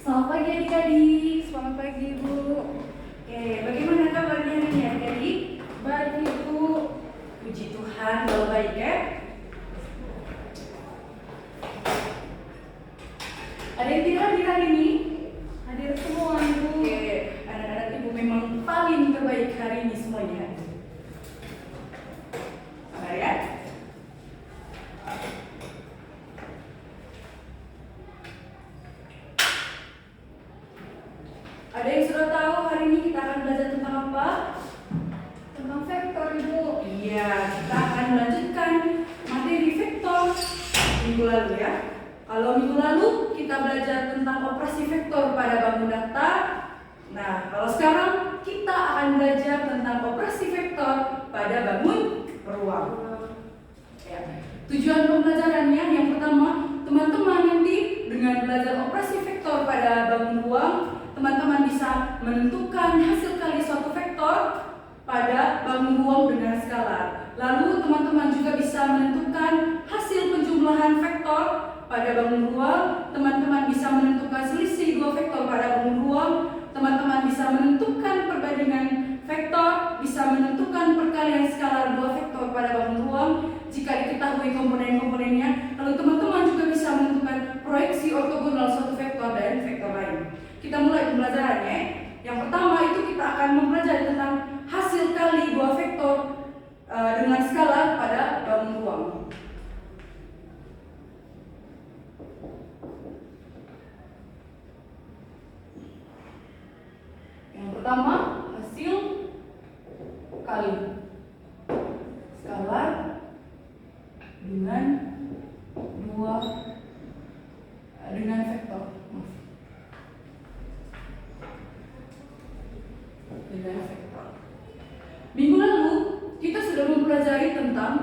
Selamat pagi adik-adik. Selamat pagi Ibu. Oke, bagaimana kabarnya hari ini adik-adik? Baik Ibu. Puji Tuhan, kalau baik ya. Ada yang tidak hadir hari ini? Hadir semua Ibu. Oke, anak-anak Ibu memang paling terbaik hari ini semuanya. Sabar ya. Ada yang sudah tahu hari ini kita akan belajar tentang apa? Tentang vektor Ibu. Iya, kita akan melanjutkan materi vektor minggu lalu ya. Kalau minggu lalu kita belajar tentang operasi vektor pada bangun daftar. Nah, kalau sekarang kita akan belajar tentang operasi vektor pada bangun ruang. Ya. Tujuan pembelajarannya yang pertama, teman-teman nanti dengan belajar operasi vektor pada bangun ruang, teman-teman bisa menentukan hasil kali suatu vektor pada bangun ruang dengan skalar. Lalu teman-teman juga bisa menentukan hasil penjumlahan vektor pada bangun ruang. Teman-teman bisa menentukan selisih dua vektor pada bangun ruang. Teman-teman bisa menentukan perbandingan vektor, bisa menentukan perkalian skalar dua vektor pada bangun ruang jika diketahui komponen-komponennya. Lalu teman-teman juga bisa menentukan proyeksi ortogonal suatu vektor dan vektor lain. Kita mulai pembelajarannya. Yang pertama itu kita akan mempelajari tentang hasil kali dua vektor dengan skala pada bangun ruang. Yang pertama, hasil kali skalar dengan vektor. Dengan vektor. Minggu lalu kita sudah mempelajari tentang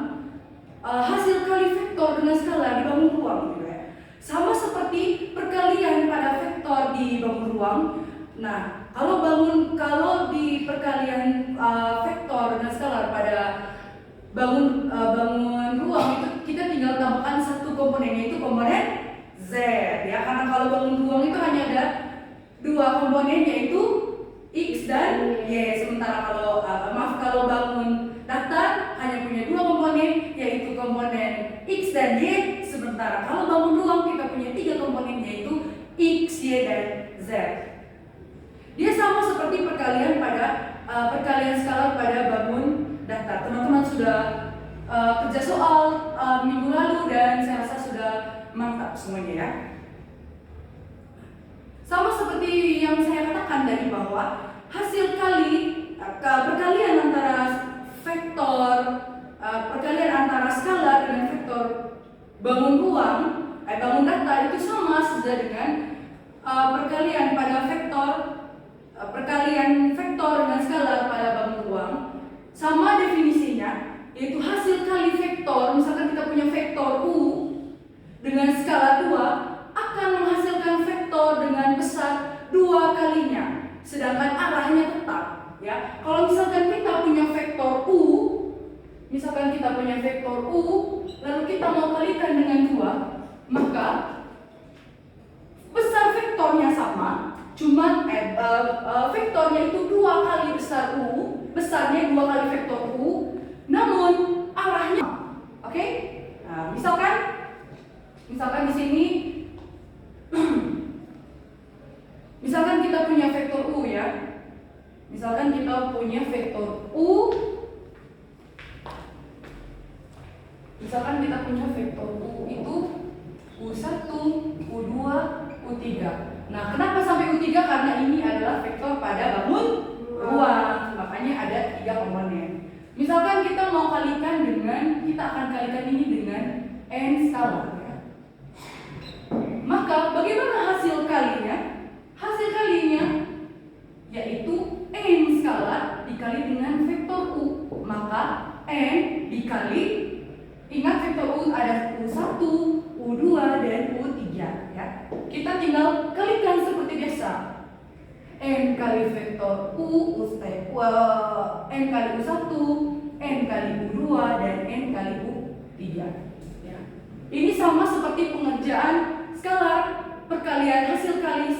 hasil kali vektor dengan skala di bangun ruang, gitu ya. Sama seperti perkalian pada vektor di bangun ruang. Nah, kalau di perkalian vektor dengan skala pada bangun ruang itu kita tinggal tambahkan satu komponennya, itu komponen Z ya, karena kalau bangun ruang itu hanya ada dua komponen, yaitu X dan Y. Sementara kalau bangun daftar hanya punya dua komponen, yaitu komponen X dan Y. Sementara kalau bangun ruang kita punya tiga komponen, yaitu X, Y, dan Z. Dia sama seperti perkalian skalar pada bangun daftar. Teman-teman sudah kerja soal minggu lalu dan saya rasa sudah mantap semuanya ya. Sama seperti yang saya katakan tadi bahwa hasil kali perkalian antara vektor perkalian antara skala dengan vektor bangun ruang bangun daftar itu sama saja dengan perkalian vektor dengan skala pada bangun ruang. Sama definisinya, yaitu hasil kali vektor, misalkan kita punya vektor U dengan skala 2 akan menghasilkan vektor dengan besar 2 kalinya, sedangkan arahnya tetap ya. Kalau misalkan kita punya vektor U, lalu kita mau kalikan dengan 2, maka besar vektornya sama, cuma vektornya itu 2 kali besar U, besarnya 2 kali vektor U, namun arahnya, oke? Nah, misalkan di sini, misalkan kita punya vektor U ya, misalkan kita punya vektor U, itu U1, U2, U3. Nah, kenapa sampai U3? Karena ini adalah vektor pada bangun ruang, makanya ada 3 komponen. Misalkan kita mau kalikan kita akan kalikan ini dengan n skala ya. Maka bagaimana hasil kalinya? Hasil kalinya yaitu n skala dikali dengan vektor U. Maka n dikali, ingat vektor U ada U1, U2, dan U3 ya. Kita tinggal kalikan seperti biasa. N kali vektor N kali U1, N kali U2, dan N kali U3 ya. Ini sama seperti pengerjaan skalar perkalian perkalian hasil kali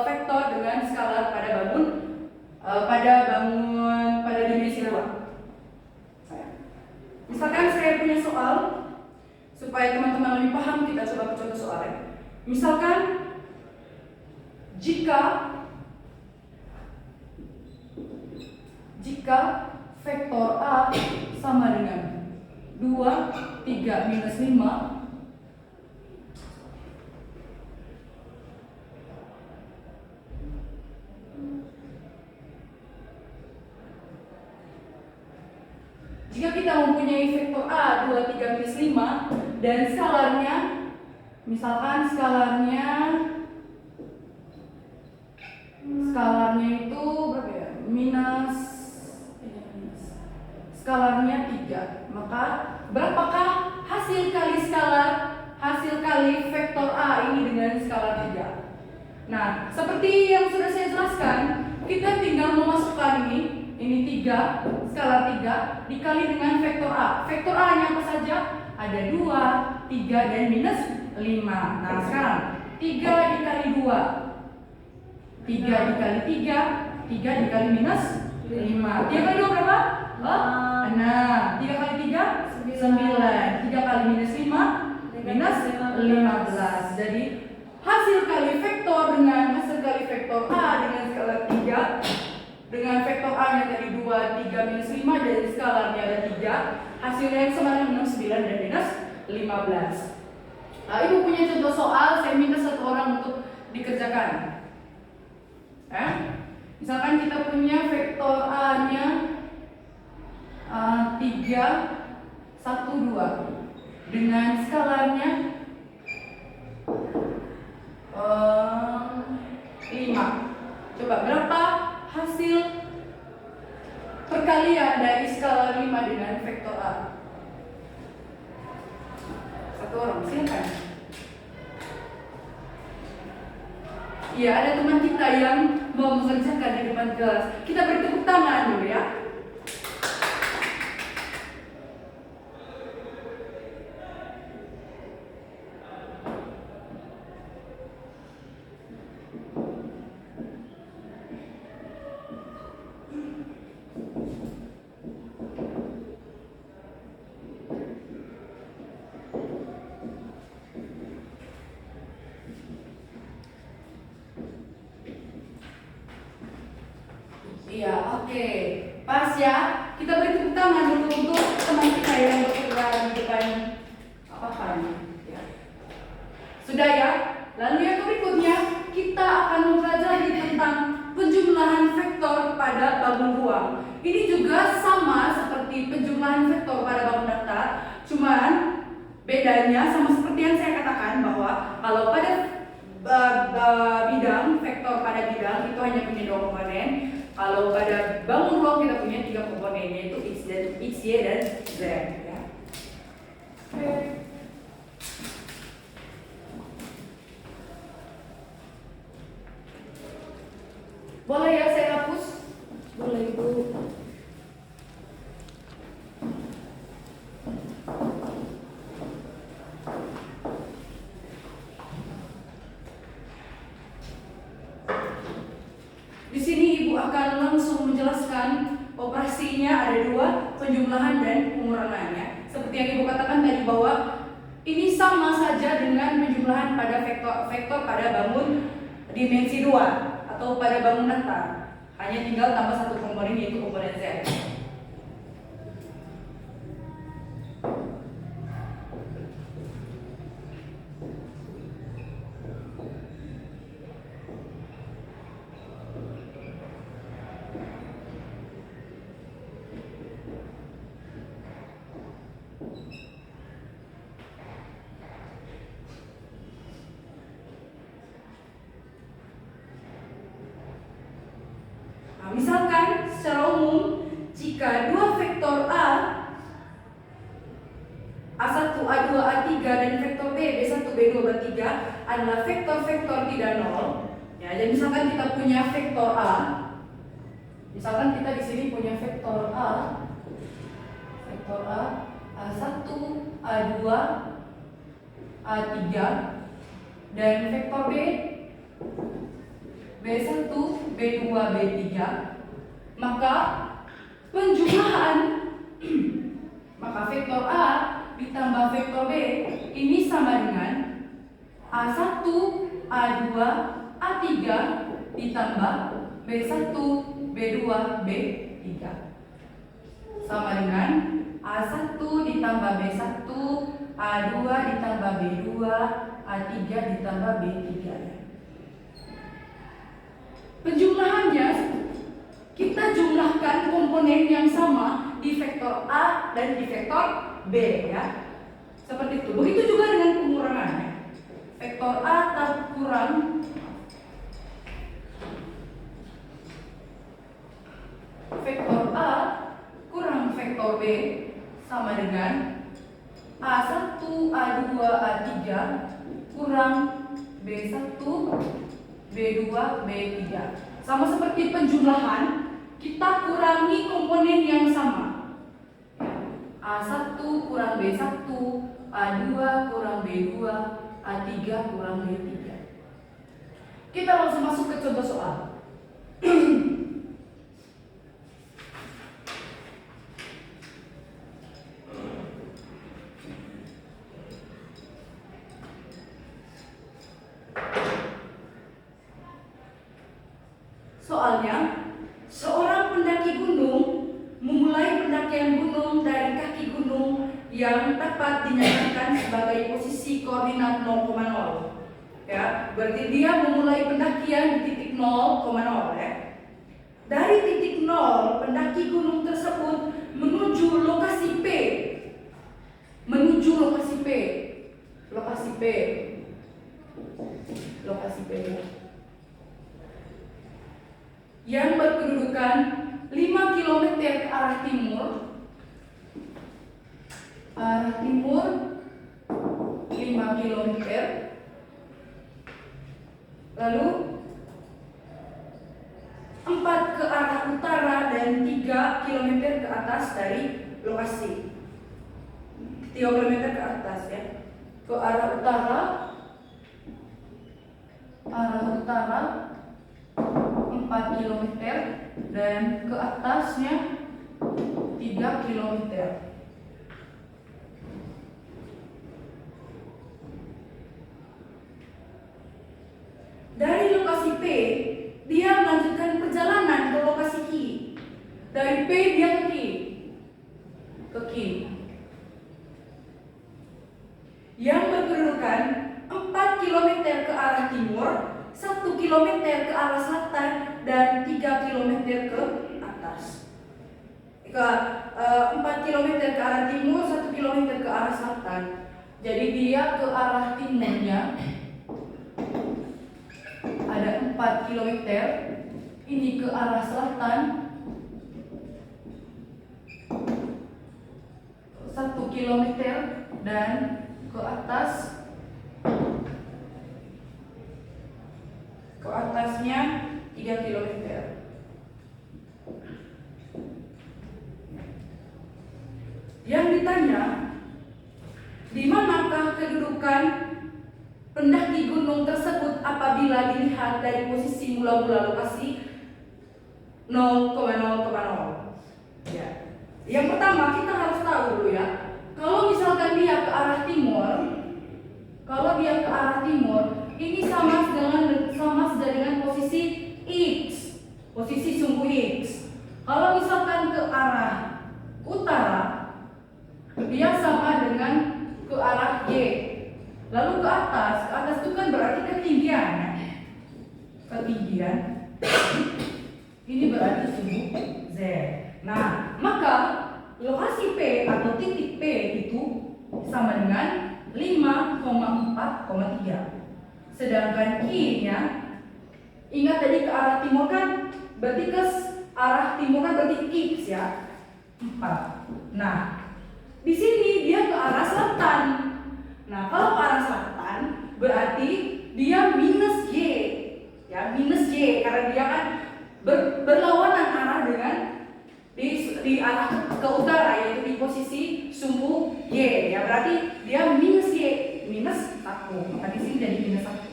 vektor dengan skalar pada dimensi 2. Misalkan saya punya soal, supaya teman-teman lebih paham, kita coba contoh soalnya. Misalkan jika vektor A sama dengan 2, 3, minus 5, jika kita mempunyai vektor A 2, 3, minus 5 dan skalarnya, misalkan skalarnya itu berapa ya? Skalarnya 3. Maka berapakah hasil kali vektor A ini dengan skalar 3? Nah, seperti yang sudah saya jelaskan, kita tinggal memasukkan ini 3, skalar 3 dikali dengan vektor A. Vektor A-nya apa saja? Ada 2, 3, dan minus 5. Nah, sekarang 3 dikali 2, 3 dikali 3, 3 dikali minus 5. 3 kali 2 berapa? 6. 3 kali 3? 9. 3 kali minus 5? Minus 15. Jadi hasil kali vektor A dengan skalar 3 dengan vektor A nya tadi 2, 3, minus 5 dan skalarnya ada 3, hasilnya yang sama dengan 9 dan minus 15. Ibu punya contoh soal, saya minta satu orang untuk dikerjakan. Misalkan kita punya vektor A nya 3, 1, 2 dengan skalarnya 5. Coba berapa hasil perkalian dari skalar 5 dengan vektor A? Satu orang, silakan. Iya, ada teman kita yang mau mengerjakan di depan kelas. Kita beri tepuk tangan dulu ya. Iya, oke. Pas ya. Kita beri tepuk tangan dulu untuk teman kita yang bergerak di depan ya. Sudah ya? Lalu yang berikutnya, kita akan mempelajari tentang penjumlahan vektor pada bangun ruang. Ini juga sama seperti penjumlahan vektor pada bangun datar, cuman bedanya sama seperti yang saya katakan bahwa kalau pada bidang, vektor pada bidang itu hanya punya 2 komponen. Kalau pada bangun ruang kita punya 3 komponen, yaitu X, Y, dan Z ya. Boleh ya saya hapus? Boleh Ibu. Di sini Ibu akan langsung menjelaskan operasinya, ada 2, penjumlahan dan pengurangannya. Seperti yang Ibu katakan tadi bahwa ini sama saja dengan penjumlahan pada vektor pada bangun dimensi 2 atau pada bangun datar. Hanya tinggal tambah 1 komponen, yaitu komponen Z. Misalkan secara umum, jika 2 vektor A1, A2, A3 dan vektor B, B1, B2, B3 adalah vektor-vektor tidak nol. Ya, jadi misalkan kita punya vektor A, misalkan kita di sini punya vektor A, A1, A2, A3 dan vektor B B1, B2, B3, maka penjumlahan maka vektor A ditambah vektor B ini sama dengan A1, A2, A3 ditambah B1, B2, B3 sama dengan A1 ditambah B1, A2 ditambah B2, A3 ditambah B3. Penjumlahannya kita jumlahkan komponen yang sama di vektor A dan di vektor B ya. Seperti itu. Begitu juga dengan pengurangannya. Vektor A kurang vektor A kurang vektor B sama dengan A1, A2, A3 kurang B1, B2, B3. Sama seperti penjumlahan, kita kurangi komponen yang sama. A1 kurang B1, A2 kurang B2, A3 kurang B3. Kita langsung masuk ke contoh soal. Soalnya, seorang pendaki gunung memulai pendakian gunung dari kaki gunung yang tepat dinyatakan sebagai posisi koordinat 0,0. Ya, berarti dia memulai pendakian di titik 0,0 ya. Dari titik 0, pendaki gunung tersebut menuju lokasi P. Menuju lokasi P. Lokasi P. Lokasi P. Yang berkedudukan 5 km ke arah timur. Arah timur 5 km. Lalu 4 ke arah utara dan 3 km ke atas dari lokasi. 3 km ke atas ya. Ke arah utara 4 km dan ke atasnya 3 km. Dari lokasi P, dia melanjutkan perjalanan ke lokasi Q. Dari P dia ke Q. Ke Q. Yang berkedudukan 4 km ke arah timur, 1 km ke arah selatan, dan 3 km ke atas. 4 km ke arah timur, 1 km ke arah selatan. Jadi dia ke arah timurnya ada 4 km, ini ke arah selatan 1 km dan ke atasnya 3 km. Yang ditanya, di manakah kedudukan pendaki gunung tersebut apabila dilihat dari posisi mula-mula lokasi 0,0,0? Ya. Yang pertama kita harus tahu dulu ya, kalau misalkan dia ke arah timur, ini sama dengan posisi X, posisi sumbu X. Kalau misalkan ke arah utara, dia sama dengan ke arah Y. Lalu ke atas itu kan berarti ketinggian ya. Ketinggian. Ini berarti sumbu Z. Nah, maka lokasi P atau titik P itu sama dengan 5,4,3. Sedangkan Q-nya, ingat tadi ke arah timur kan, berarti ke arah timur kan berarti X ya, 4. Nah, di sini dia ke arah selatan. Nah, kalau ke arah selatan berarti dia minus Y, ya minus Y karena dia kan berlawanan arah dengan di arah ke utara, yaitu di posisi sumbu Y, ya berarti dia minus Y, minus 1. Maka di sini jadi minus 1.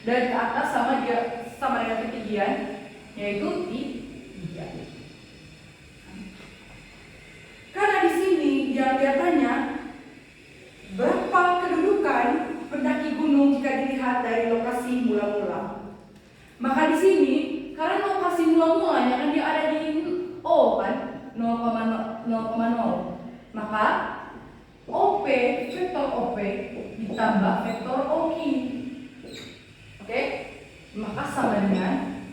dan ke atas sama dengan ketinggian, yaitu 3. Karena di sini yang dia tanya berapa kedudukan pendaki gunung jika dilihat dari lokasi mula-mula. Maka di sini karena lokasi mula-mulanya kan dia ada di O kan, 0,0. Maka OP, vektor OP ditambah vektor OQ. Oke? Maka sama dengan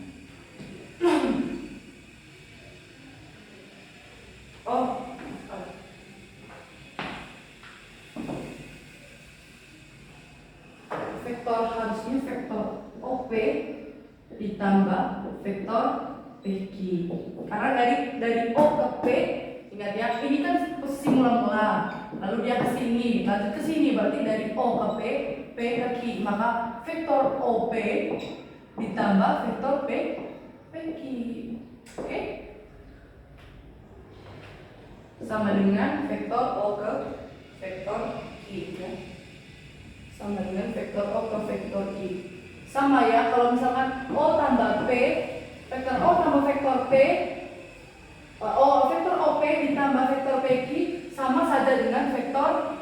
vektor harusnya vektor OP ditambah vektor PQ. Karena dari O ke P, ingat ya, ini kan posisi mula-mula. Lalu dia ke sini, lanjut ke sini, berarti dari O ke P, P ke Q. Maka vektor OP ditambah vektor PQ. Oke? Sama dengan vektor O ke vektor Q ya. Sama dengan vektor O ke vektor Q. Sama ya, kalau misalkan O tambah P, vektor O tambah vektor P, vektor OP ditambah vektor PQ sama saja dengan vektor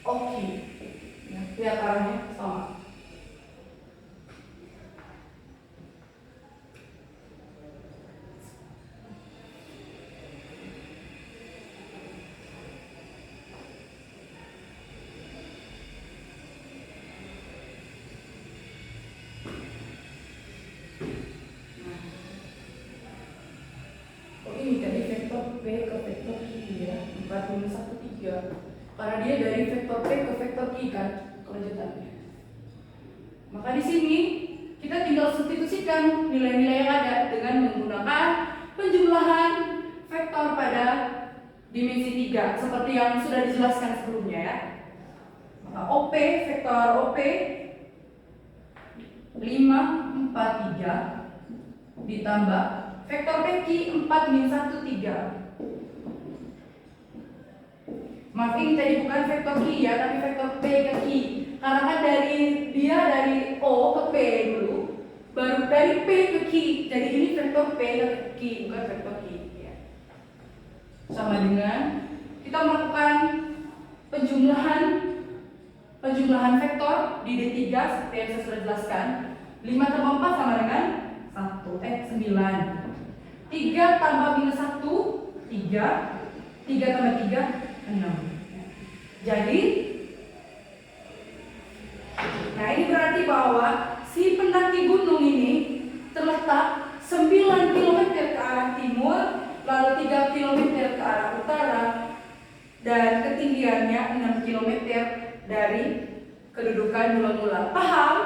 OQ. Ya, lihat arahnya sama. Ini dari vektor P ke vektor Q ya, 4 minus 1, 3. Karena dia dari vektor P ke vektor Q kan kelanjutannya. Maka di sini kita tinggal substitusikan nilai-nilai yang ada dengan menggunakan penjumlahan vektor pada dimensi 3 seperti yang sudah dijelaskan sebelumnya ya. Maka OP, vektor OP 5, 4, 3 ditambah vektor PQ 4 min 1, 3. Maaf, ini tadi bukan vektor Q ya, tapi vektor P ke Q. Karena kan dari O ke P dulu, baru dari P ke Q. Jadi ini vektor P ke Q, bukan vektor Q ya. Sama dengan kita melakukan penjumlahan vektor di D3 seperti yang saya sudah jelaskan. 5 tambah 4 sama dengan 9. 3 tambah minus 1, 3. 3 tambah 3, 6. Jadi, nah ini berarti bahwa si pendaki gunung ini terletak 9 km ke arah timur, lalu 3 km ke arah utara, dan ketinggiannya 6 km dari kedudukan mula-mula. Paham?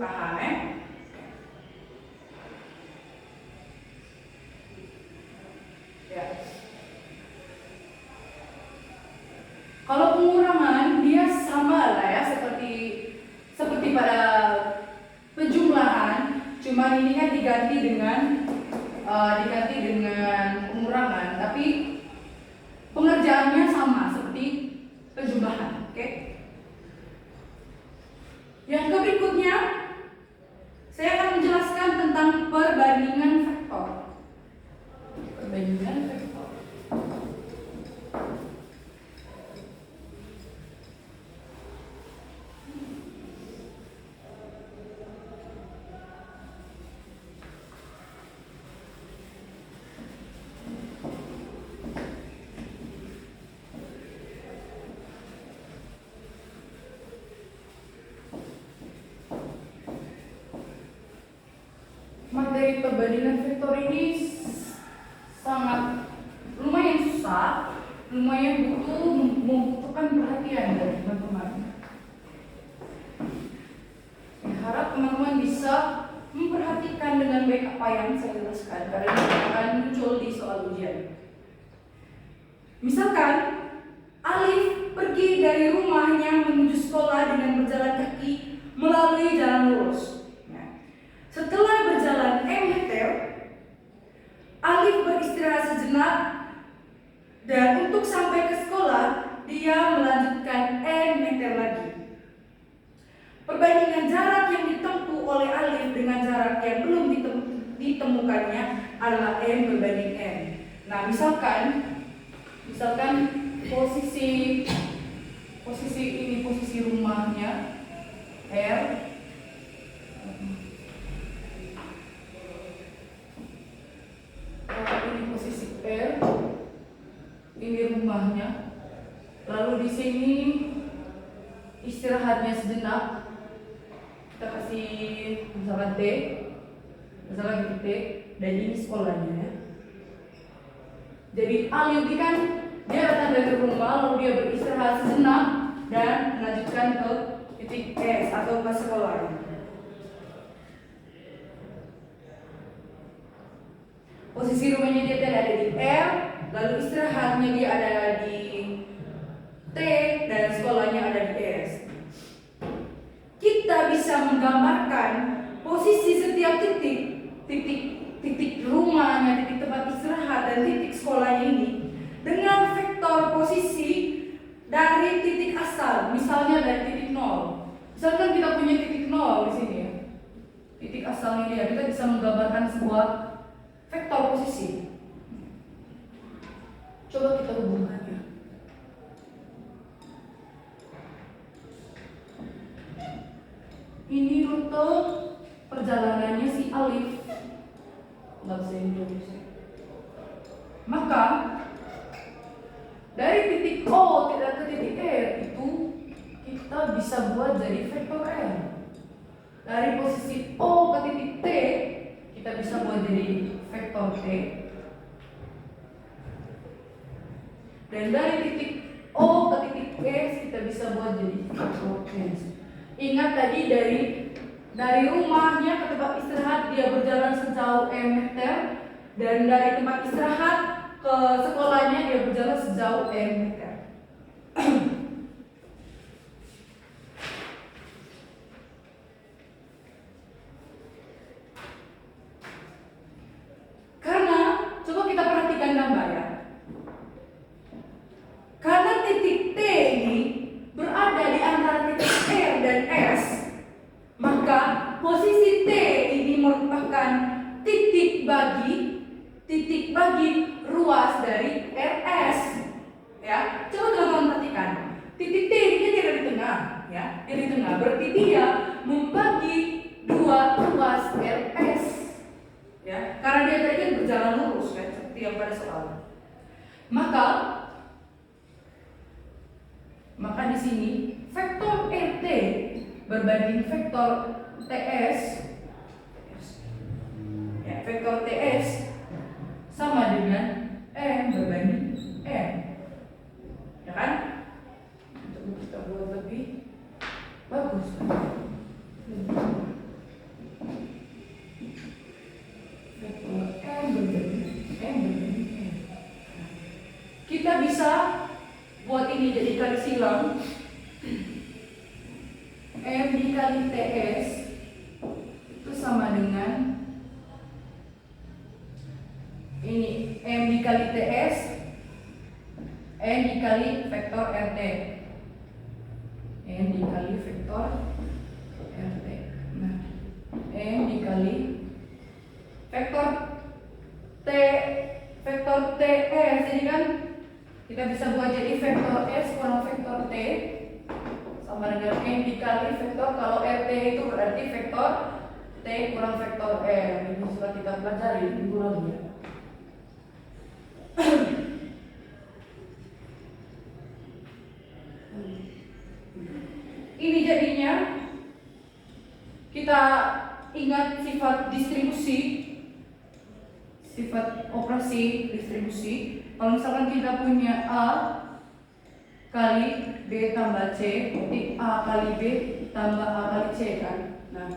Paham ya? Kalau pengurangan dia sama lah ya seperti pada penjumlahan, cuman ini kan diganti dengan pengurangan, tapi pengerjaannya sama seperti penjumlahan. Oke? Yang berikutnya saya akan menjelaskan tentang perbandingan vektor. Perbandingan vektor. Materi perbandingan vektor ini sangat lumayan susah, lumayan membutuhkan perhatian dari teman-teman. Saya harap teman-teman bisa memperhatikan dengan baik apa yang saya jelaskan karena ini akan muncul di soal ujian. Misalkan Alif pergi dari rumahnya menuju sekolah dengan berjalan kaki melalui jalan lurus. Setelah berjalan M meter, Alif beristirahat sejenak dan untuk sampai ke sekolah dia melanjutkan N meter lagi. perbandingan jarak yang ditempuh oleh alif dengan jarak yang belum ditemukannya adalah M berbanding N. Nah, misalkan posisi ini posisi rumahnya R, ini posisi R, ini rumahnya. Lalu di sini istirahatnya sejenak. Kita kasih misalkan T, misalkan T, dan ini sekolahnya ya. Jadi alif ini kan dia datang dari rumah, lalu dia beristirahat sejenak dan melanjutkan ke titik S atau ke sekolahnya. Posisi rumahnya dia tadi ada di R, lalu istirahatnya dia ada di T, dan sekolahnya ada di S. Kita bisa menggambarkan posisi setiap titik rumahnya, titik tempat istirahat, dan titik sekolahnya ini dengan vektor posisi dari titik asal, misalnya dari titik 0. Misalkan kita punya titik 0 di sini ya. Titik asalnya dia, kita bisa menggambarkan sebuah vektor posisi. Coba kita hubungkan ya. Ini rute perjalanannya si alif. Nggak bisa Indonesia. Maka dari titik O tidak ke titik R itu kita bisa buat jadi vektor R. Dari posisi O ke titik T kita bisa buat jadi vektor T. Dan dari titik O ke titik S kita bisa buat jadi vektor S. Ingat tadi dari rumahnya ke tempat istirahat dia berjalan sejauh M meter, dan dari tempat istirahat ke sekolahnya dia berjalan sejauh N meter. Karena coba kita perhatikan gambar ya. Karena titik T ini berada di antara titik R dan S, maka posisi T ini merupakan titik bagi ruas dari RS. Ya, coba teman-teman perhatikan. Titik T ini dia di tengah, ya, dia di tengah. Berarti dia membagi dua ruas RS. Ya, karena dia tadi kan berjalan lurus kan, seperti yang pada soal. Maka di sini vektor RT berbanding vektor TS, ya, vektor TS sama dengan M berbanding M, ya kan? Untuk kita buat lebih bagus. Vektor M berbanding M. Kita bisa buat ini jadi kali silang. M dikali TS itu sama dengan ini M dikali TS N dikali vektor RT. N dikali vektor RT. Nah, N dikali vektor T, vektor TS ini kan kita bisa buat jadi vektor S kurang vektor T sama dengan N dikali vektor, kalau RT itu berarti vektor T kurang vektor R. Ini sudah kita pelajari minggu lalu ya. Ini jadinya kita ingat sifat distribusi, sifat operasi distribusi. Kalau misalkan kita punya A kali B tambah C, berarti A kali B tambah A kali C kan. Nah,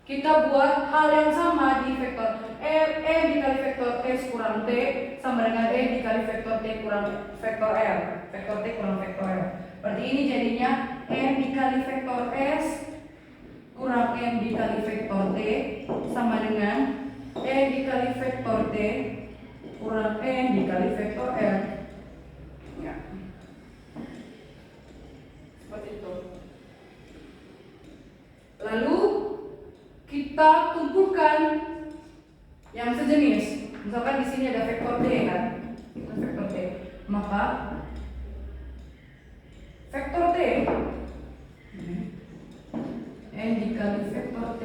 kita buat hal yang sama di vektor E dikali vektor S kurang T sama dengan E dikali vektor T kurang vektor R. Vektor T kurang vektor R. Berarti ini jadinya M dikali vektor S kurang M dikali vektor T sama dengan E dikali vektor T kurang N dikali vektor R. Ya. Seperti itu. Lalu kita kumpulkan yang sejenis. Misalkan di sini ada vektor T kan, vektor T. Maka vektor T N dikali vektor T,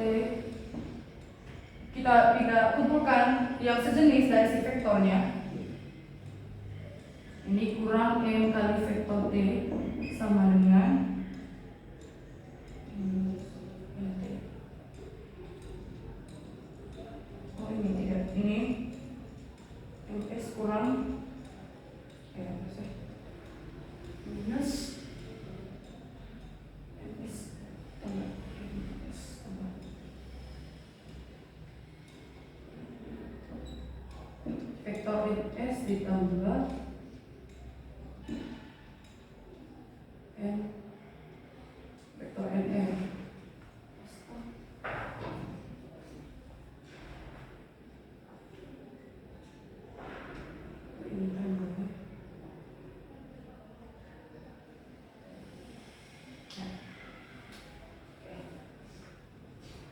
kita kumpulkan yang sejenis dari si vektornya. Ini kurang M kali vektor T sama dengan ini tidak, ini MS kurang minus MS tambah MS tambah vektor MS ditambah N vektor NN.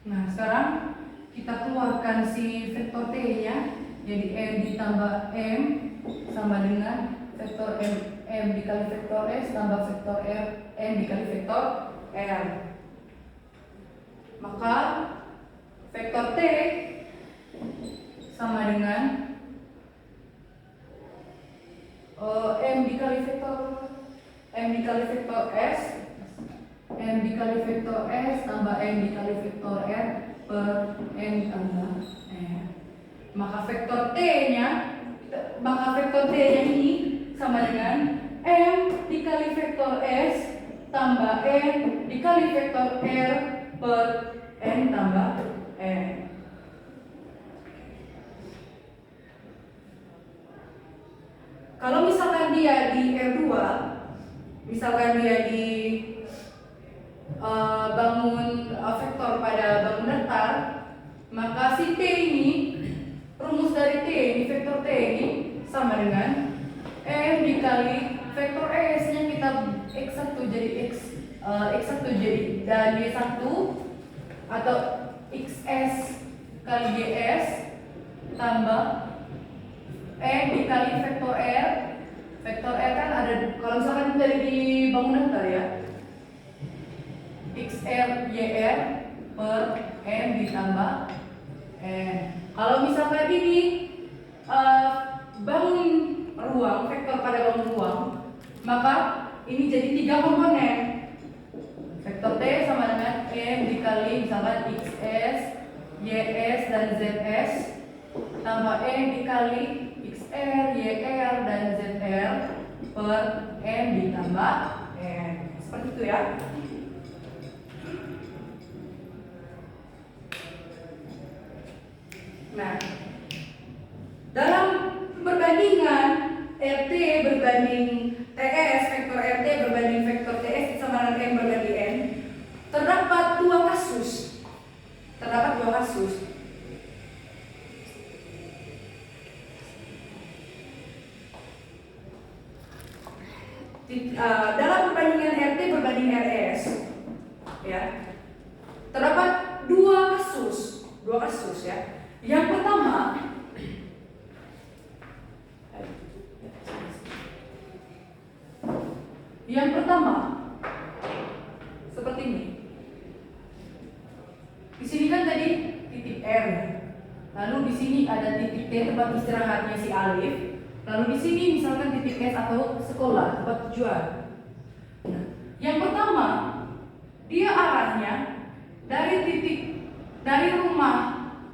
Nah, sekarang kita keluarkan si vektor T-nya, jadi N ditambah M sama dengan vektor M dikali vektor S tambah vektor R N dikali vektor R. Maka vektor T sama dengan M dikali vektor S M dikali vektor S tambah M dikali vektor R per N tambah R. Maka vektor T-nya ini sama dengan M dikali vektor S tambah N dikali vektor R per N tambah N. Kalau misalkan dia di R2, misalkan dia di bangun vektor pada bangun datar, maka si T ini, rumus dari T ini, vektor T ini sama dengan M dikali vektor S nya kita X1 jadi X1 jadi dari 1 atau XS kali GS tambah N dikali vektor R. Vektor R kan ada, kalau misalkan dari di bangun datar ya, XR YR per M ditambah N. Kalau misalkan ini bangun ruang, vektor pada bangun ruang, maka ini jadi 3 komponen. Vektor T sama dengan M dikali misalkan XS, YS dan ZS tambah N dikali XR, YR dan ZR per M ditambah N. Seperti itu ya. Nah, dalam perbandingan RT berbanding TS, vektor RT berbanding vektor TS sama dengan M berbanding N, terdapat dua kasus. Dalam perbandingan RT berbanding RS, ya, terdapat dua kasus ya. Yang pertama seperti ini. Di sini kan tadi titik R, lalu di sini ada titik T tempat istirahatnya si Alif, lalu di sini misalkan titik S atau sekolah tempat tujuan. Nah, yang pertama dia arahnya dari rumah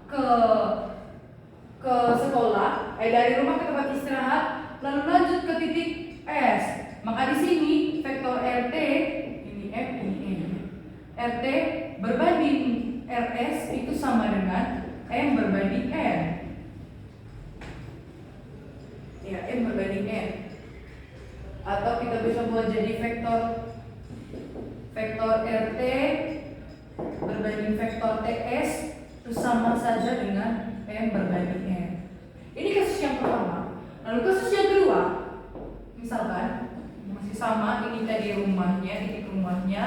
ke sekolah, dari rumah ke tempat istirahat, lalu lanjut ke titik S. Maka di sini vektor RT ini F ini N. RT berbanding RS itu sama dengan M berbanding N. Ya, M berbanding N. Atau kita bisa buat jadi vektor RT berbanding vektor TS itu sama saja dengan M berbanding N. Ini kasus yang pertama. Lalu kasus yang kedua, misalkan masih sama, ini tadi rumahnya, titik rumahnya,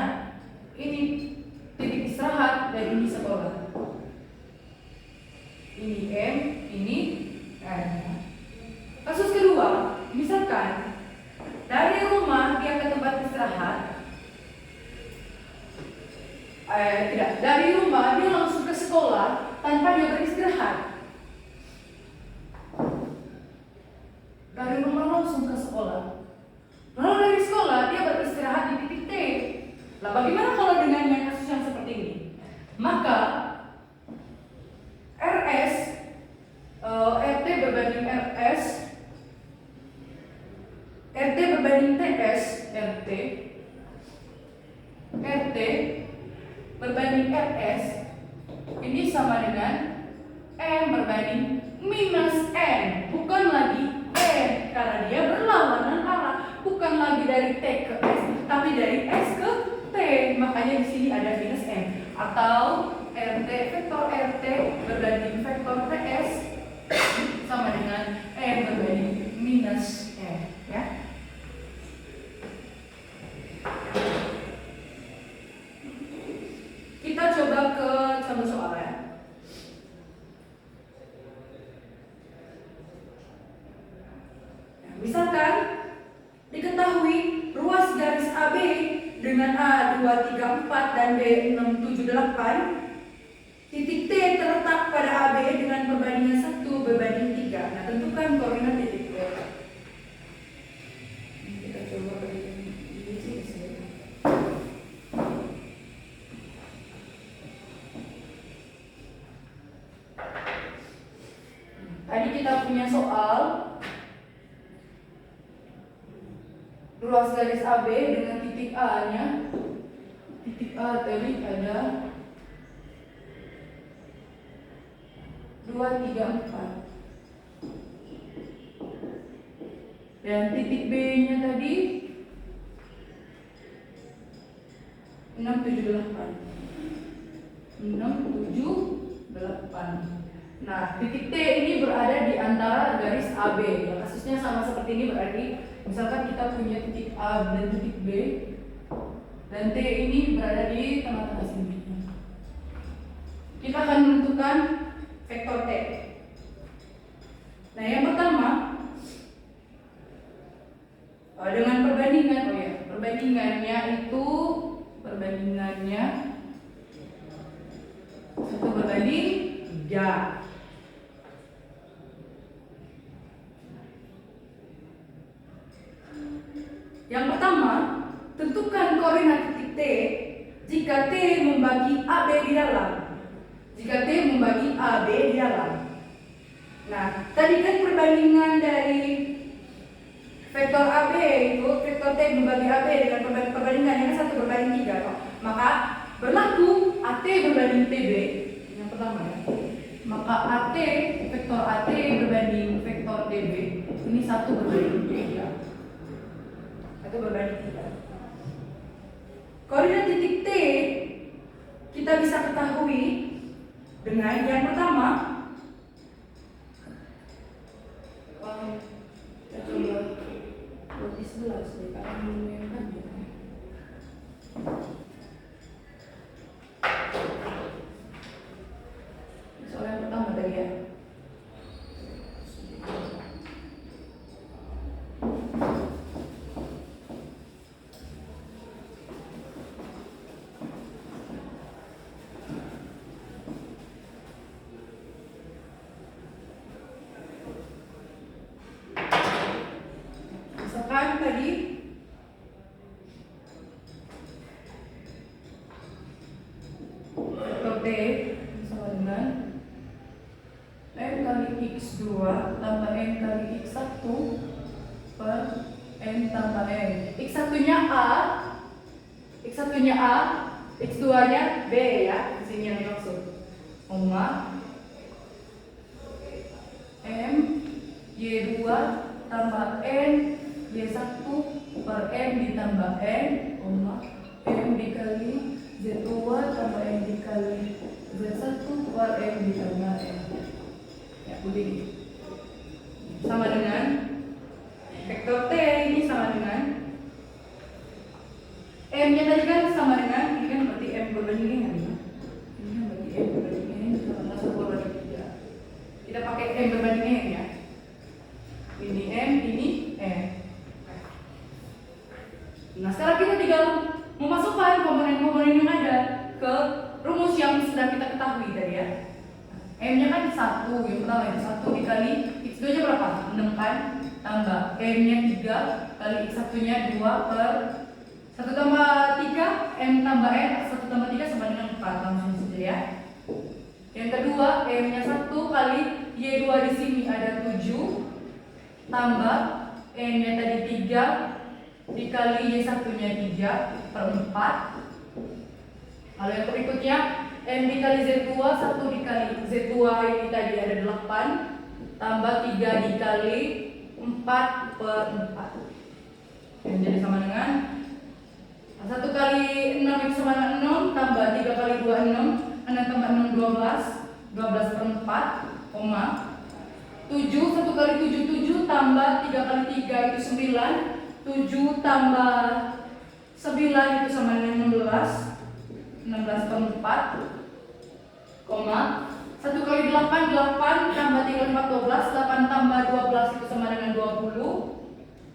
ini titik beristirahat dan ini sekolah. Ini M, ini N. Kasus kedua, misalkan dari rumah dia ke tempat istirahat. Tidak, dari rumah dia langsung ke sekolah tanpa dia beristirahat. Dari rumah langsung ke sekolah. Lalu dari sekolah dia beristirahat di titik T. Nah, bagaimana kalau dengan yang kasus yang seperti ini? Maka RS RT berbanding RS, RT berbanding TS, RT berbanding RS, ini sama dengan M berbanding minus N, bukan lagi N, karena dia berlawanan arah, bukan lagi dari T ke S, tapi dari S ke T, makanya di sini ada minus N. Atau RT, vektor RT berbanding vektor TS sama dengan M berbanding minus N, ya. Kita coba ke contoh soal ya. Misalkan diketahui ruas garis AB dengan A234 dan B678, titik T terletak pada AB dengan perbandingan 1 berbanding 3. Nah, tentukan koordinat titik T. Kita coba bagi ini sih. Tadi kita punya soal ruas garis AB dengan titik A-nya. Titik A tadi ada 2, 3, 4. Dan titik B-nya tadi 6, 7, 8. 6, 7, 8. Nah, titik T ini berada di antara garis AB. Ya, kasusnya sama seperti ini, berarti misalkan kita punya titik A dan titik B, dan T ini berada di tengah-tengah sini. Kita akan menentukan vektor T. Nah, yang pertama dengan perbandingan, perbandingannya 1 berbanding 3. Yang pertama, tentukan koordinat titik T jika T membagi AB di dalam. Jika T membagi AB di dalam. Nah, tadi kan perbandingan dari vektor AB itu vektor T membagi AB dengan perbandingannya 1 berbanding 3. Maka berlaku AT berbanding TB. Yang pertama ya. Maka AT, vektor AT berbanding vektor TB ini 1 berbanding 3. Berbanding 3. Koordinat titik T kita bisa ketahui dengan yang pertama, kita coba buat di sebelah supaya kalian mengingatkan ya. Soal yang pertama tadi ya. Tadi vektor T sama dengan M kali X2 tambah N kali X1 per N tambah N. X1-nya A, X1-nya A, X2-nya B ya, di sini yang dimaksud. Koma M Y2 tambah N Y1 per M ditambah N, M dikali Z2 tambah M dikali Z1 per M ditambah N. Ya, begini. Sama dengan vektor T ini sama dengan M-nya tadi kan sama dengan, ini kan berarti M berbanding dengan M berbanding N ya. Ini M, ini N. Nah, sekarang kita tinggal memasukkan komponen-komponen yang ada ke rumus yang sudah kita ketahui tadi ya. M-nya kan 1, yang pertama itu 1 dikali X2-nya berapa? 6 kan? Tambah M-nya 3 kali X1-nya 2 per 1 tambah 3, M tambah N, 1 tambah 3 sama dengan 4, langsung saja ya. Yang kedua, M-nya 1 kali Y2 di sini ada 7 tambah N-nya tadi 3 dikali Y1-nya 3 per 4. Lalu yang berikutnya M dikali Z2, 1 dikali Z2 ini tadi ada 8 tambah 3 dikali 4 per 4. Yang jadi sama dengan 1 kali 6 itu sama dengan 6 tambah 3 kali 2 6, 6 tambah 6 12, 12 per 4, koma 7, 1 kali 7 7 tambah 3 kali 3 itu 9, 7 tambah 9 itu sama dengan 16, 16 per 4, koma 1 kali 8 8 tambah 3 kali 4 12, 8 tambah 12 itu sama dengan 20,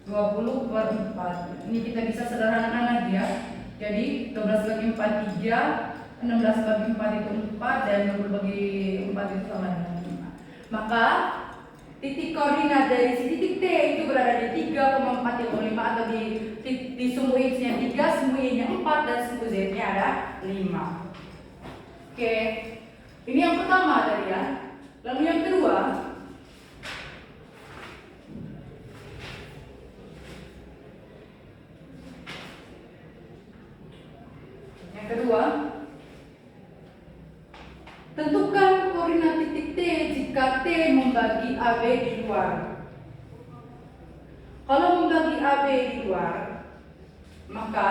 20 per 4. Ini kita bisa sederhanakan lagi ya. Jadi 12 bagi 4 3, 16 bagi 4 itu 4, dan 20 bagi 4 itu sama dengan 5. Maka titik koordinat dari si titik T itu berada di 3,415 atau di sumbu X-nya 3, sumbu Y-nya 4, dan sumbu Z-nya ada 5. Oke. Ini yang pertama tadi ya. Lalu yang kedua, tentukan koordinat titik T jika T membagi AB di luar. Kalau membagi AB di luar, maka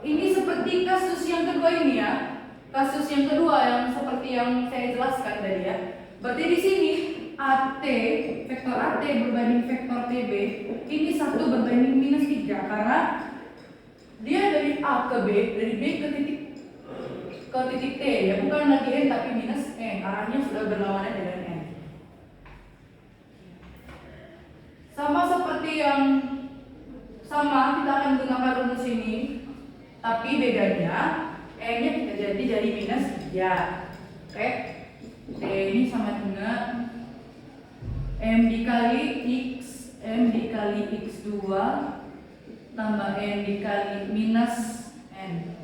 ini seperti kasus yang kedua ini ya. Kasus yang kedua yang seperti yang saya jelaskan tadi ya. Berarti di sini AT, vektor AT berbanding vektor TB ini 1 berbanding minus 3 karena dia dari A ke B, dari B ke titik T ya, bukan lagi N tapi minus N, arahnya sudah berlawanan dengan N. Sama seperti yang sama, kita akan gunakan rumus ini, tapi bedanya N-nya kita jadi minus 3. Oke, T ini sama dengan M dikali X, M dikali X2 tambah N dikali minus N.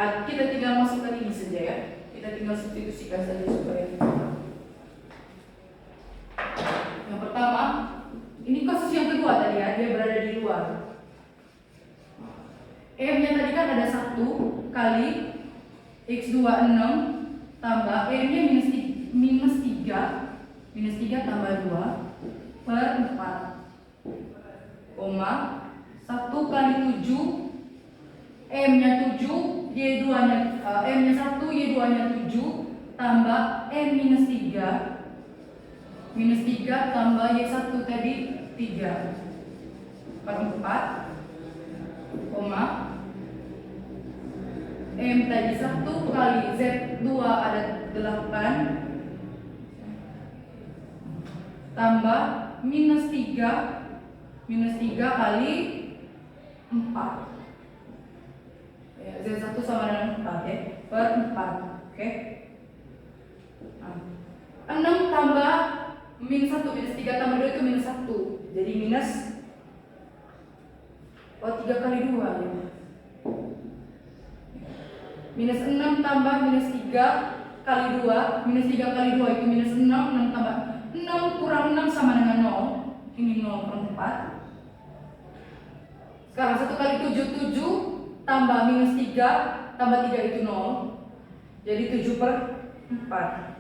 Kita tinggal masukkan ini saja ya. Kita tinggal substitusikan saja supaya. Yang pertama, ini kasus yang kedua tadi ya, dia berada di luar. M-nya tadi kan ada 1 kali X2 6 tambah M-nya minus 3 tambah 2 per 4, koma 1 kali 7 M-nya 7, Y2-nya M-nya 1, Y2-nya 7 tambah N minus 3 tambah Y1 tadi 3 per 4, koma M tadi 1 kali Z2 ada 8 tambah minus 3 kali 4 ya, Z1 sama dengan 4 ya, per 4. Oke. 6 tambah minus 1, minus 3 tambah 2 itu minus 1. Jadi minus 3 kali 2 ya. Minus 6 tambah minus 3 kali 2, minus 3 kali 2 itu minus 6, 6 tambah 6 kurang 6 sama dengan 0. Ini 0 per 4. Sekarang 1 kali 7 7 tambah minus 3 tambah 3 itu 0. Jadi 7 per 4.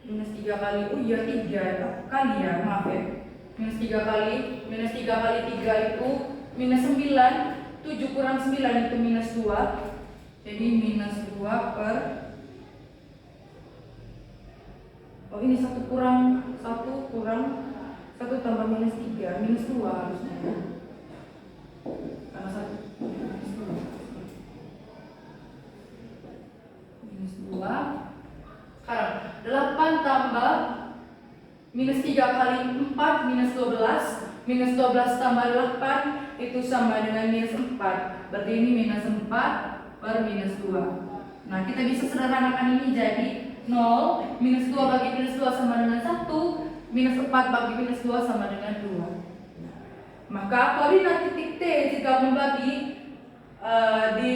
Minus 3 kali, oh iya 3 kali ya, maaf ya. Minus 3 kali 3 itu minus 9. 7 kurang 9 itu minus 2. Jadi minus 2 per, oh ini 1 kurang 1 tambah minus 3, minus 2 harusnya ya. Karena 1 minus 2. minus 12 tambah 8 itu sama dengan minus 4. Berarti ini minus 4 per minus 2. Nah, kita bisa sederhanakan ini jadi 0, minus 2 bagi minus 2 sama dengan 1, minus 4 bagi minus 2 sama dengan 2. Maka koordinat titik T jika membagi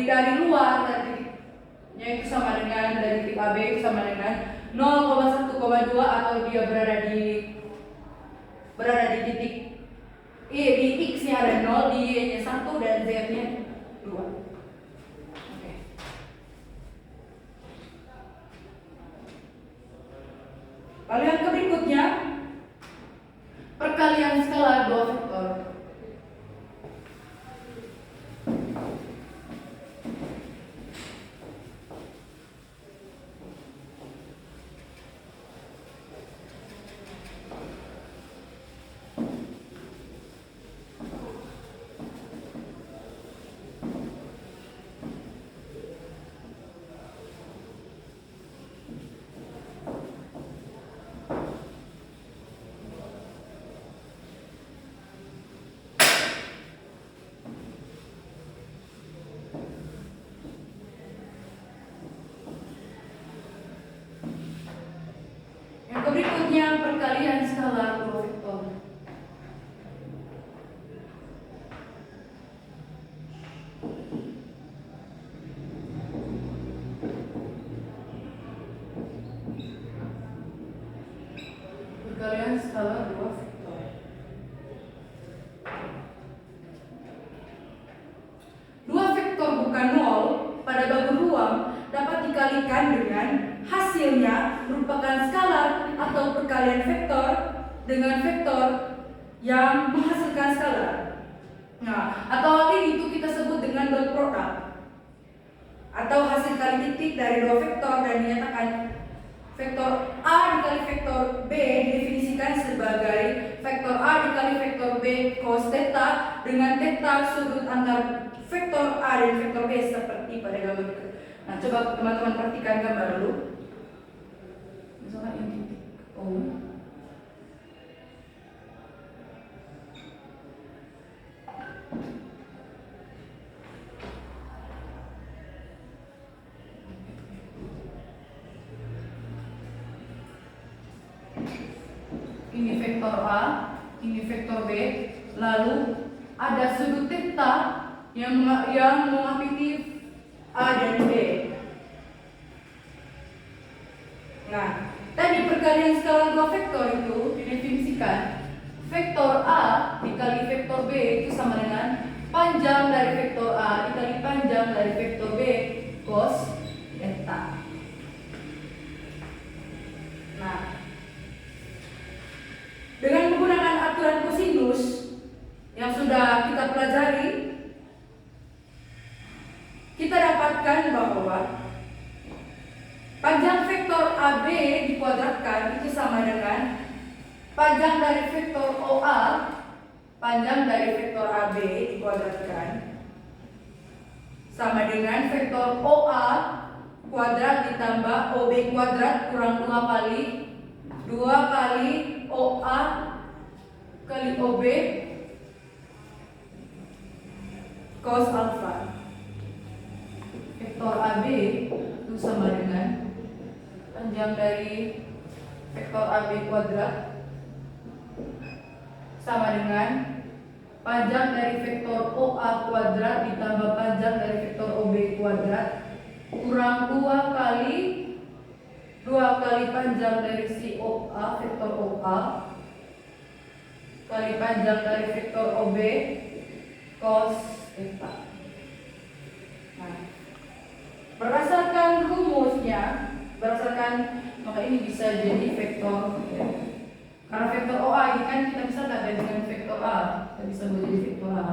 dari luar dari titiknya itu sama dengan dari titik AB itu sama dengan 0,1,2 atau dia berada di titik di X nya ada 0, di Y nya 1 dan Z nya 2. Oke. Lalu yang berikutnya perkalian skalar dua vektor. Berikutnya perkalian skalar dua vektor. Perkalian skalar dua vektor. Dua vektor bukan nol pada bagus ruang dapat dikalikan dengan hasilnya merupakan skalar atau perkalian vektor dengan vektor yang menghasilkan skalar. Nah, atau hal ini itu kita sebut dengan dot product atau hasil kali titik dari dua vektor dan dinyatakan vektor A dikali vektor B didefinisikan sebagai vektor A dikali vektor B cos theta dengan theta sudut antar vektor A dan vektor B seperti pada gambar itu. Nah, coba teman-teman perhatikan gambar dulu. Misalkan ini titik O. Ini vektor A, ini vektor B, lalu ada sudut theta yang mengapiti A dan B. Nah, tadi perkalian skalar dua vektor itu didefinisikan vektor A dikali vektor B itu sama dengan panjang dari vektor A dikali panjang dari vektor B cos theta. Nah, dengan menggunakan aturan kosinus yang sudah kita pelajari, kita dapatkan bahwa panjang vektor AB dikuadratkan itu sama dengan panjang dari vektor OA, panjang dari vektor AB dikuadratkan sama dengan vektor OA kuadrat ditambah OB kuadrat kurang 2 kali OA kali OB cos alpha. Vektor AB itu sama dengan panjang dari vektor AB kuadrat sama dengan panjang dari vektor OA kuadrat ditambah panjang dari vektor OB kuadrat kurang 2 kali panjang dari si OA vektor OA kali panjang dari vektor OB cos theta. Nah, berdasarkan rumusnya, maka ini bisa jadi vektor ya. Karena vektor OA ini kan kita bisa lihat dengan vektor A, kita bisa menjadi vektor A.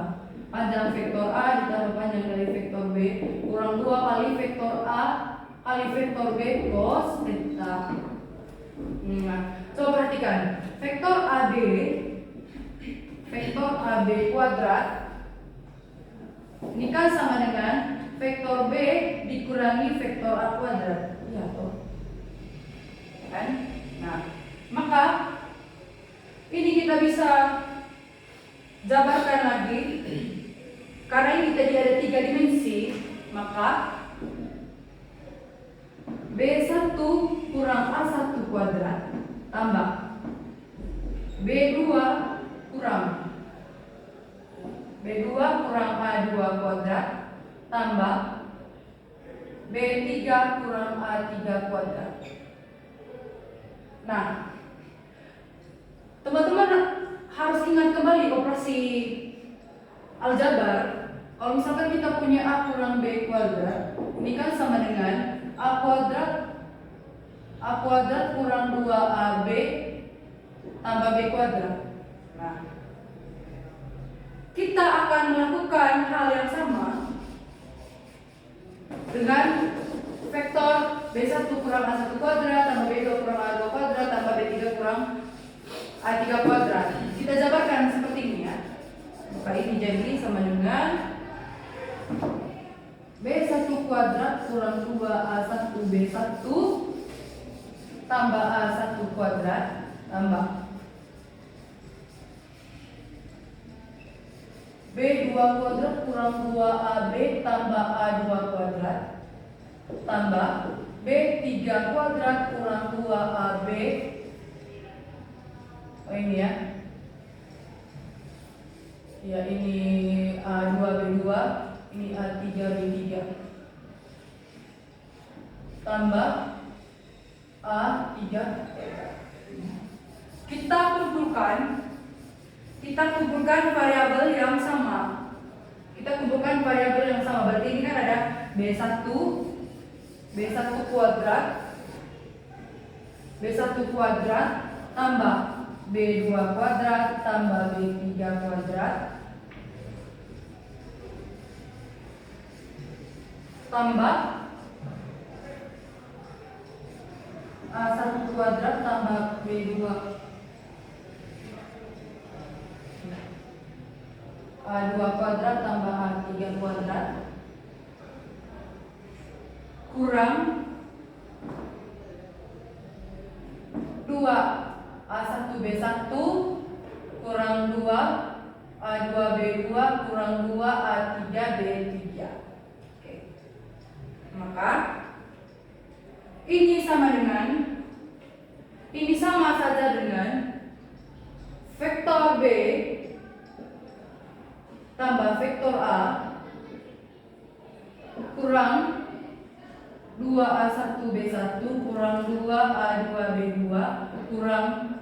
Panjang vektor A ditambah panjang dari vektor B kurang 2 kali vektor A kali vektor B cos theta. Nah, coba perhatikan vektor AB kuadrat ini kan sama dengan vektor B dikurangi vektor A kuadrat. Iya toh. Kan? Nah, maka Ini kita bisa jabarkan lagi. Karena ini tadi ada 3 dimensi, maka B1 kurang A1 kuadrat tambah B2 kurang A2 kuadrat tambah B3 kurang A3 kuadrat. Nah, teman-teman harus ingat kembali operasi aljabar. Kalau misalkan kita punya A kurang B kuadrat, ini kan sama dengan A kuadrat kurang 2AB tambah B kuadrat. Nah, kita akan melakukan hal yang sama dengan vektor B1 kurang A1 kuadrat tambah B2 kurang A2 kuadrat tambah B3 kurang A3 kuadrat. Kita jabarkan seperti ini ya. Maka ini jadi sama dengan B1 kuadrat kurang 2A1 B1 tambah A1 kuadrat tambah B2 kuadrat kurang 2AB tambah A2 kuadrat tambah B3 kuadrat kurang 2AB. Oh ini ya. Ya ini A2 B2, ini A3 B3 tambah A3. Kita kumpulkan variabel yang sama. Berarti ini kan ada B1 kuadrat tambah B2 kuadrat tambah B3 kuadrat tambah A1 kuadrat tambah B2 A2 kuadrat tambah A3 kuadrat kurang 2 A1 B1 kurang 2 A2 B2 kurang 2 A3 B3. Oke. Maka ini sama saja dengan vektor B tambah vektor A kurang 2A1 B1 kurang 2 A2 B2 kurang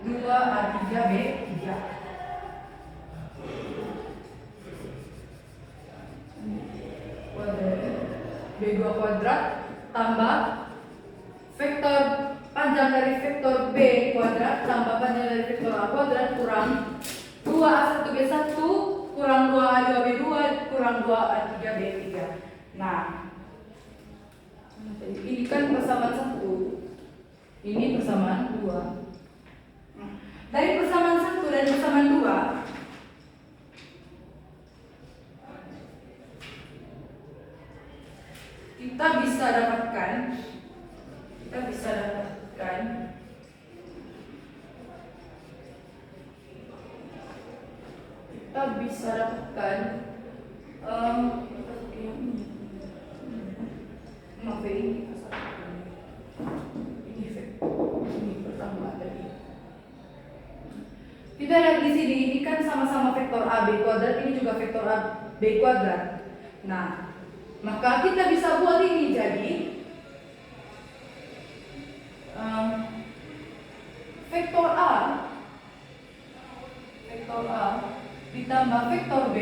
2 A3 B3. B2 kuadrat tambah vektor panjang dari vektor B kuadrat tambah panjang dari vektor A kuadrat kurang 2A1 B1 kurang 2A2 B2 kurang 2A3 B3. Nah, ini kan persamaan 1, ini persamaan 2. Dari persamaan 1 dan persamaan 2, kita bisa dapatkan ini pertama tadi. Kita lihat di sini, ini kan sama-sama vektor AB kuadrat, ini juga vektor AB kuadrat. Nah, maka kita bisa buat ini jadi vektor A ditambah vektor B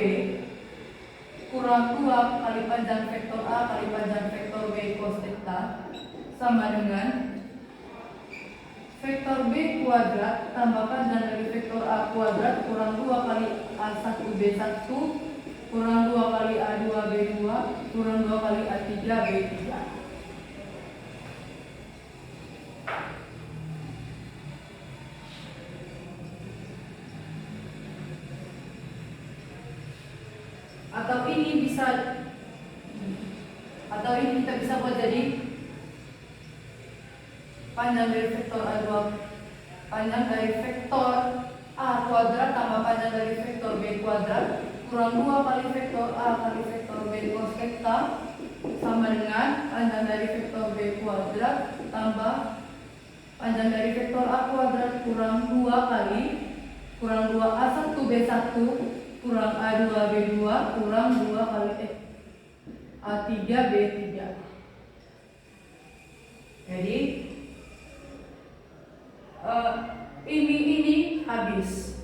kurang 2 kali panjang vektor A kali panjang vektor B cos theta sama dengan vektor B kuadrat tambah panjang dari vektor A kuadrat kurang 2 kali A1 B1 kurang 2 kali A2 B2 kurang 2 kali A3 B3. Atau ini kita bisa buat jadi panjang dari vektor A2 panjang dari vektor A kuadrat tambah panjang dari vektor B kuadrat kurang 2 kali vektor A kali vektor B cos theta sama dengan panjang dari vektor B kuadrat tambah panjang dari vektor A kuadrat kurang 2 kali kurang 2A1 B1 kurang A2 B2 kurang 2 kali A3 B3. Jadi ini habis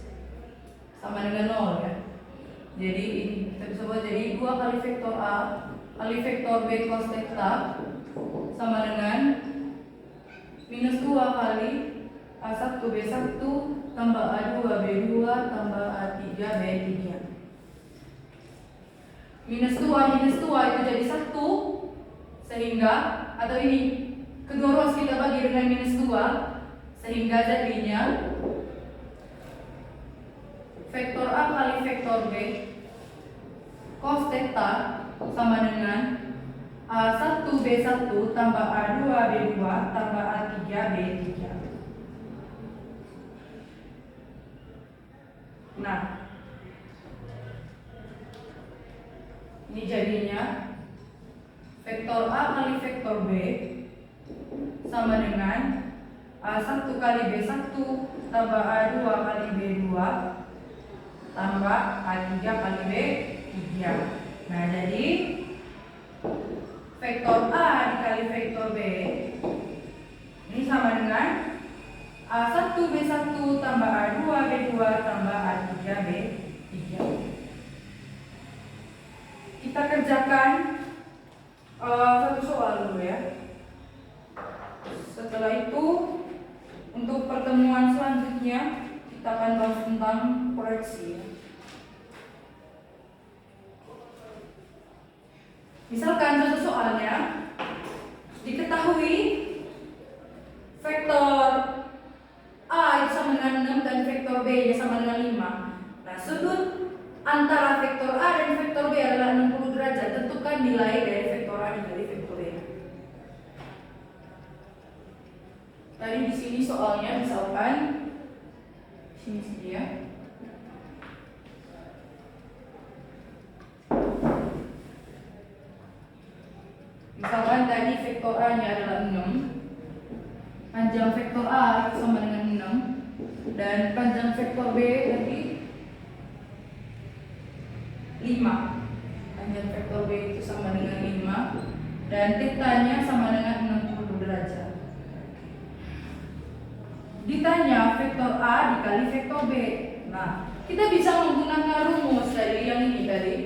sama dengan 0 ya. Jadi ini kita bisa buat jadi 2 kali vektor A kali vektor B cos theta sama dengan minus 2 kali A1 B1 tambah A2 B2 tambah A3 B3. Minus 2 itu jadi 1 sehingga atau ini kedua ruas kita bagi dengan minus 2 sehingga jadinya vektor A kali vektor B cos theta sama dengan A1 B1 tambah A2 B2 tambah A3 B3. Nah, ini jadinya vektor A kali vektor B sama dengan A1 kali B1 tambah A2 kali B2 tambah A3 kali B3. Nah, jadi vektor A dikali vektor B ini sama dengan A1 B1 tambah A2 B2 tambah A3 B3. Kita kerjakan satu soal dulu ya. Setelah itu untuk pertemuan selanjutnya kita akan bahas tentang proyeksi. Misalkan satu soalnya diketahui vektor A itu sama dengan 6 dan vektor B itu sama dengan 5. Nah, sudut antara vektor A dan vektor B adalah 60 derajat. Tentukan nilai dari vektor A dikali vektor B. Tadi di sini soalnya misalkan sini ya. Misalkan tadi vektor A-nya adalah 6. Panjang vektor A itu sama dengan 6 dan panjang vektor B tadi 5. Panjang vektor B itu sama dengan 5 dan theta-nya sama dengan 60 derajat. Ditanya vektor A dikali vektor B. Nah, kita bisa menggunakan rumus dari yang ini tadi.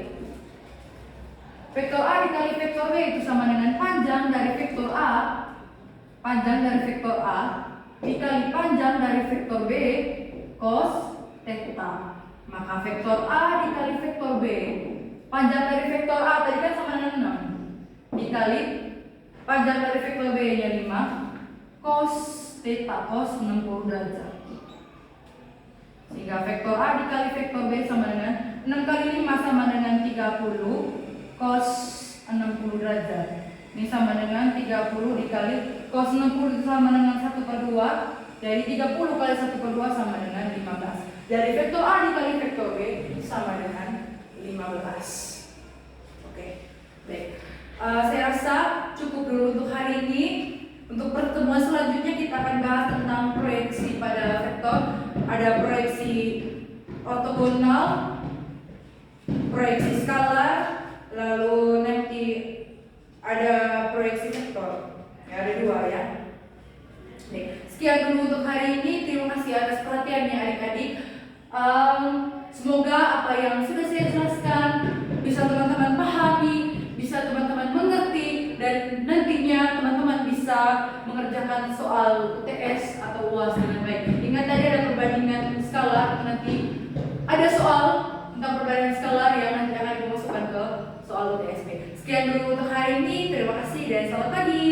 Vektor A dikali vektor B itu sama dengan panjang dari vektor A dikali panjang dari vektor B cos theta. Maka vektor A dikali vektor B, panjang dari vektor A tadi kan sama dengan 6 dikali panjang dari vektor B nya 5 cos theta cos 60 derajat. Sehingga vektor A dikali vektor B sama dengan 6 kali 5 sama dengan 30 cos 60 derajat. Ini sama dengan 30 dikali cos 60 itu sama dengan 1/2. Jadi 30 kali 1/2 sama dengan 15. Dari vektor A dikali vektor B sama dengan 15. Oke, baik. Saya rasa cukup dulu untuk hari ini. Untuk pertemuan selanjutnya kita akan bahas tentang proyeksi pada vektor. Ada proyeksi ortogonal, proyeksi skalar, lalu nanti ada proyeksi vektor. Ya, ada 2 ya. Baik, sekian dulu untuk hari ini. Terima kasih atas perhatiannya adik-adik. Semoga apa yang sudah saya jelaskan bisa teman-teman pahami, bisa teman-teman mengerti, dan nantinya teman-teman bisa mengerjakan soal UTS atau UAS dengan baik. Ingat tadi ada perbandingan skala, nanti ada soal tentang perbandingan skala yang nanti akan dimasukkan ke soal UTSP. Sekian dulu untuk hari ini. Terima kasih dan selamat pagi.